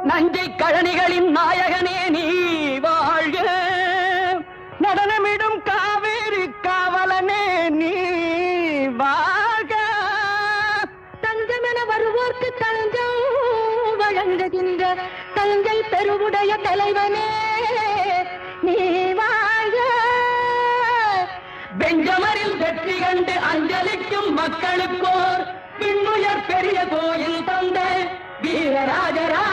நஞ்சை கழனிகளின் நாயகனே நீ வாழ்க, நடனமிடும் காவேரி காவலனே நீ வாழ்க. தஞ்சமென வருவோர்க்கு தஞ்சம் வழங்குகின்ற தஞ்சை பெருவுடைய தலைவனே நீ வாழ்க. பெஞ்சமரில் வெற்றி கண்டு அஞ்சலிக்கும் மக்களுக்கோர் பின்னுயர் பெரிய கோயில் தந்த வீரராஜரா